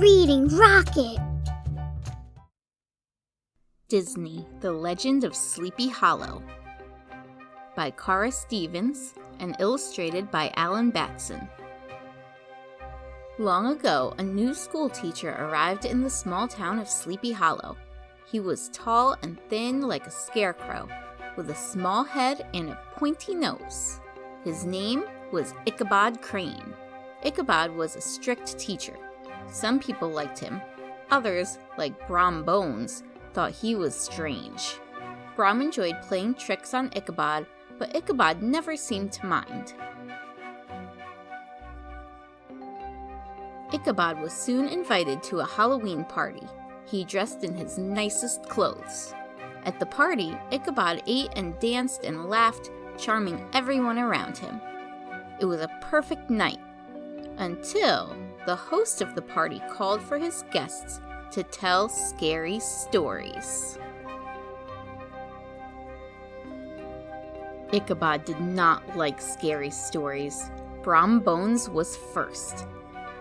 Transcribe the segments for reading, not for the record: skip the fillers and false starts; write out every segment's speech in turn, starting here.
reading rocket. Disney, The Legend of Sleepy Hollow by Cara Stevens and illustrated by Alan Batson. Long ago, a new school teacher arrived in the small town of Sleepy Hollow. He was tall and thin like a scarecrow, with a small head and a pointy nose. His name was Ichabod Crane. Ichabod was a strict teacher. Some people liked him. Others, like Brom Bones, thought he was strange. Brom enjoyed playing tricks on Ichabod, but Ichabod never seemed to mind. Ichabod was soon invited to a Halloween party. He dressed in his nicest clothes. At the party, Ichabod ate and danced and laughed, charming everyone around him. It was a perfect night, until the host of the party called for his guests to tell scary stories. Ichabod did not like scary stories. Brom Bones was first.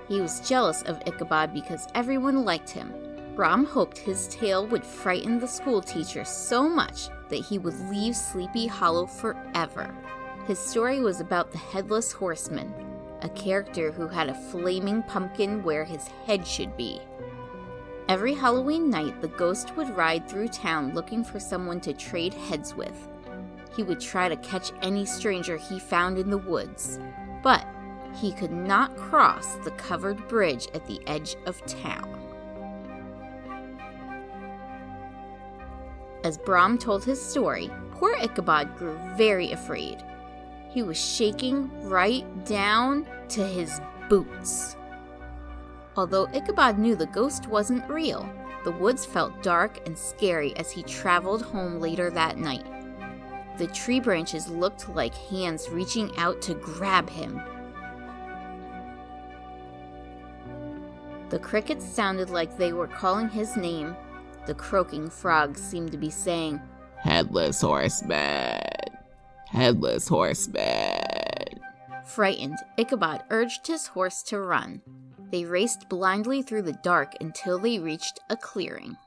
He was jealous of Ichabod because everyone liked him. Brom hoped his tale would frighten the school teacher so much that he would leave Sleepy Hollow forever. His story was about the Headless Horseman, a character who had a flaming pumpkin where his head should be. Every Halloween night, the ghost would ride through town looking for someone to trade heads with. He would try to catch any stranger he found in the woods, but he could not cross the covered bridge at the edge of town. As Brom told his story, poor Ichabod grew very afraid. He was shaking right down to his boots. Although Ichabod knew the ghost wasn't real, the woods felt dark and scary as he traveled home later that night. The tree branches looked like hands reaching out to grab him. The crickets sounded like they were calling his name. The croaking frogs seemed to be saying, "Headless Horseman! Headless Horseman!" Frightened, Ichabod urged his horse to run. They raced blindly through the dark until they reached a clearing.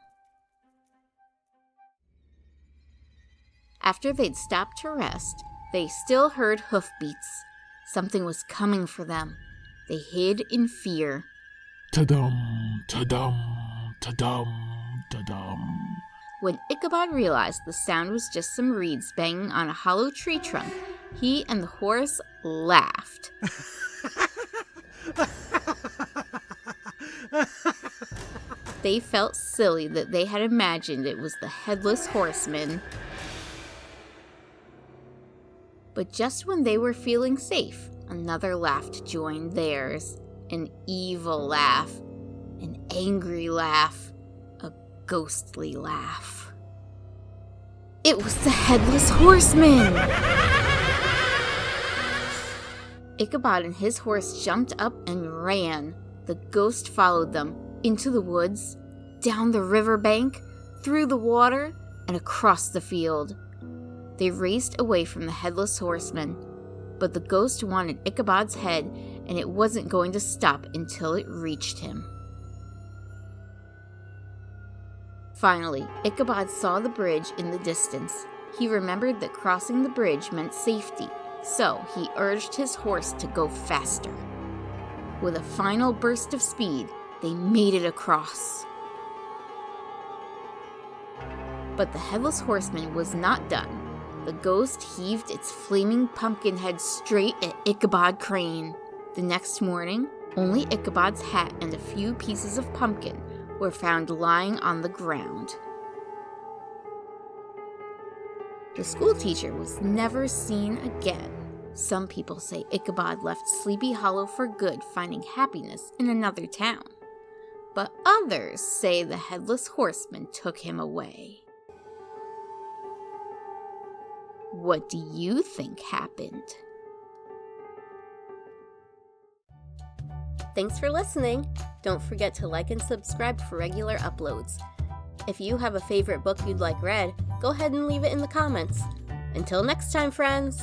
After they'd stopped to rest, they still heard hoofbeats. Something was coming for them. They hid in fear. Ta-dum, ta-dum, ta-dum, ta-dum. When Ichabod realized the sound was just some reeds banging on a hollow tree trunk, he and the horse laughed. They felt silly that they had imagined it was the Headless Horseman. But just when they were feeling safe, another laugh joined theirs. An evil laugh, an angry laugh, a ghostly laugh. It was the Headless Horseman! Ichabod and his horse jumped up and ran. The ghost followed them into the woods, down the riverbank, through the water, and across the field. They raced away from the Headless Horseman, but the ghost wanted Ichabod's head, and it wasn't going to stop until it reached him. Finally, Ichabod saw the bridge in the distance. He remembered that crossing the bridge meant safety, so he urged his horse to go faster. With a final burst of speed, they made it across. But the Headless Horseman was not done. The ghost heaved its flaming pumpkin head straight at Ichabod Crane. The next morning, only Ichabod's hat and a few pieces of pumpkin were found lying on the ground. The school teacher was never seen again. Some people say Ichabod left Sleepy Hollow for good, finding happiness in another town. But others say the Headless Horseman took him away. What do you think happened? Thanks for listening. Don't forget to like and subscribe for regular uploads. If you have a favorite book you'd like read, go ahead and leave it in the comments. Until next time, friends!